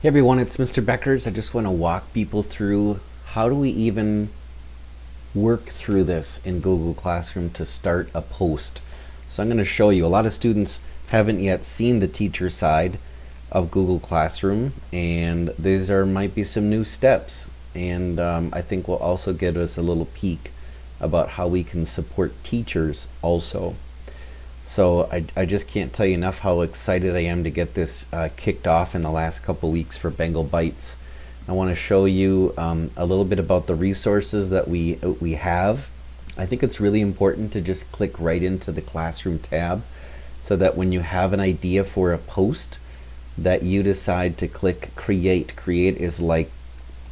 Hey everyone, it's Mr. Beckers. I just want to walk people through how do we even work through this in Google Classroom to start a post. So I'm going to show you. A lot of students haven't yet seen the teacher side of Google Classroom, and might be some new steps, and I think will also give us a little peek about how we can support teachers also. So I just can't tell you enough how excited I am to get this kicked off in the last couple weeks for Bengal Bytes. I want to show you a little bit about the resources that we have. I think it's really important to just click right into the Classroom tab so that when you have an idea for a post that you decide to click Create. Create is like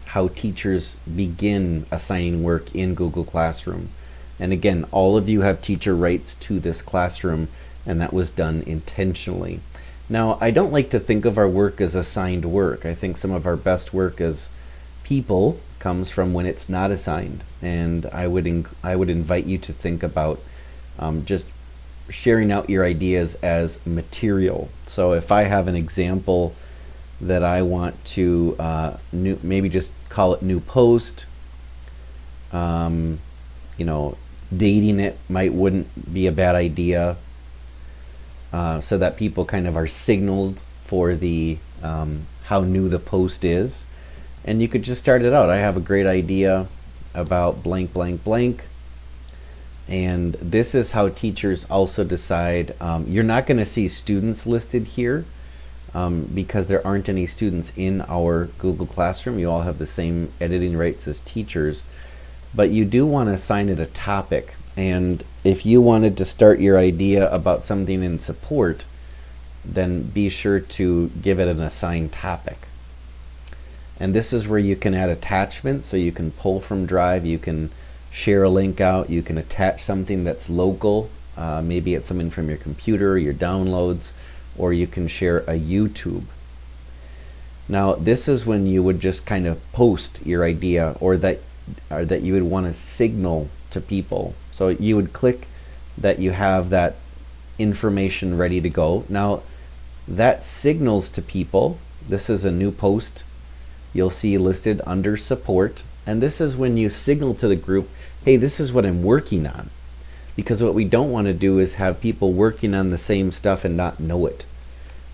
how teachers begin assigning work in Google Classroom. And again, all of you have teacher rights to this classroom, and that was done intentionally. Now, I don't like to think of our work as assigned work. I think some of our best work as people comes from when it's not assigned. And I would invite you to think about just sharing out your ideas as material. So if I have an example that I want to maybe just call it new post, dating it wouldn't be a bad idea, so that people kind of are signaled for the how new the post is. And you could just start it out. I have a great idea about blank blank blank, and this is how teachers also decide. You're not going to see students listed here because there aren't any students in our Google Classroom. You all have the same editing rights as teachers. But you do want to assign it a topic. And if you wanted to start your idea about something in support, then be sure to give it an assigned topic. And this is where you can add attachments, so you can pull from Drive, you can share a link out, you can attach something that's local, maybe it's something from your computer, your downloads, or you can share a YouTube. Now this is when you would just kind of post your idea, or that you would want to signal to people. So you would click that you have that information ready to go. Now that signals to people. This is a new post you'll see listed under support, and this is when you signal to the group, hey, this is what I'm working on. Because what we don't want to do is have people working on the same stuff and not know it.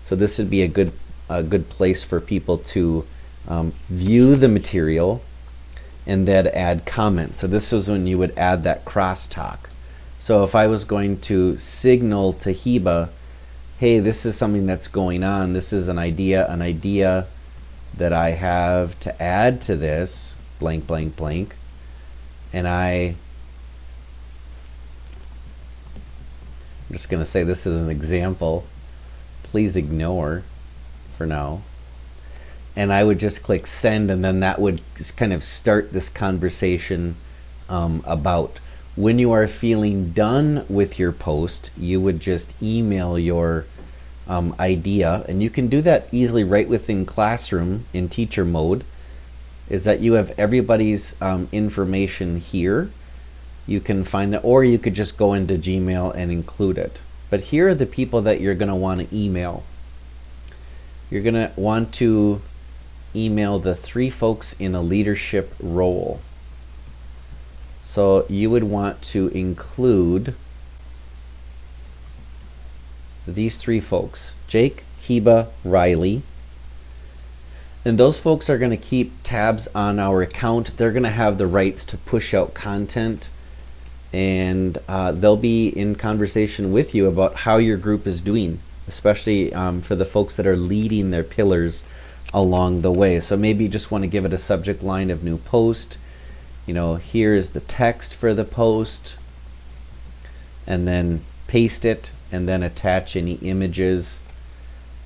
So this would be a good place for people to view the material and then add comments. So this was when you would add that crosstalk. So if I was going to signal to Heba, hey, this is something that's going on, this is an idea that I have to add to this, blank, blank, blank, and I'm just gonna say this is an example, please ignore for now. And I would just click send, and then that would just kind of start this conversation about. When you are feeling done with your post, you would just email your idea, and you can do that easily right within Classroom in teacher mode, is that you have everybody's information here. You can find it, or you could just go into Gmail and include it. But here are the people that you're going to want to email. You're going to want to email the 3 folks in a leadership role. So you would want to include these 3 folks, Jake, Heba, Riley. And those folks are going to keep tabs on our account. They're going to have the rights to push out content, and they'll be in conversation with you about how your group is doing, especially for the folks that are leading their pillars along the way. So maybe you just want to give it a subject line of new post. Here's the text for the post, and then paste it, and then attach any images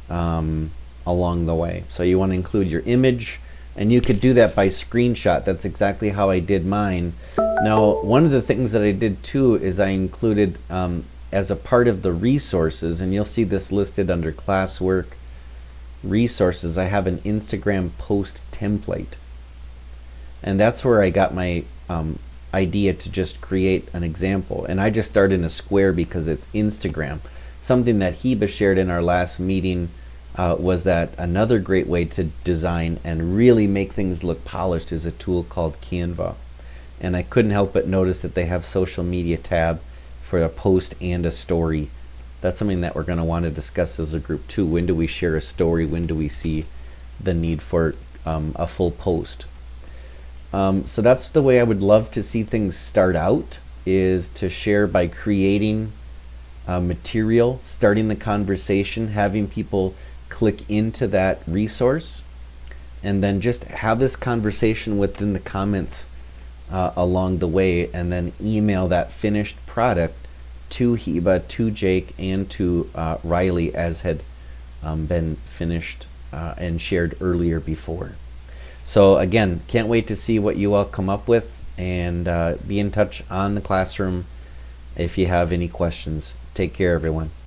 along the way. So you want to include your image, and you could do that by screenshot. That's exactly how I did mine. Now, one of the things that I did too is I included as a part of the resources, and you'll see this listed under classwork resources, I have an Instagram post template, and that's where I got my idea to just create an example. And I just started in a square because it's Instagram, something that Heba shared in our last meeting was that another great way to design and really make things look polished is a tool called Canva. And I couldn't help but notice that they have social media tab for a post and a story. That's something that we're going to want to discuss as a group too. When do we share a story? When do we see the need for a full post? So that's the way I would love to see things start out, is to share by creating material, starting the conversation, having people click into that resource, and then just have this conversation within the comments along the way, and then email that finished product to Heba, to Jake, and to Riley, as had been finished and shared earlier before. So again, can't wait to see what you all come up with, and be in touch on the classroom if you have any questions. Take care, everyone.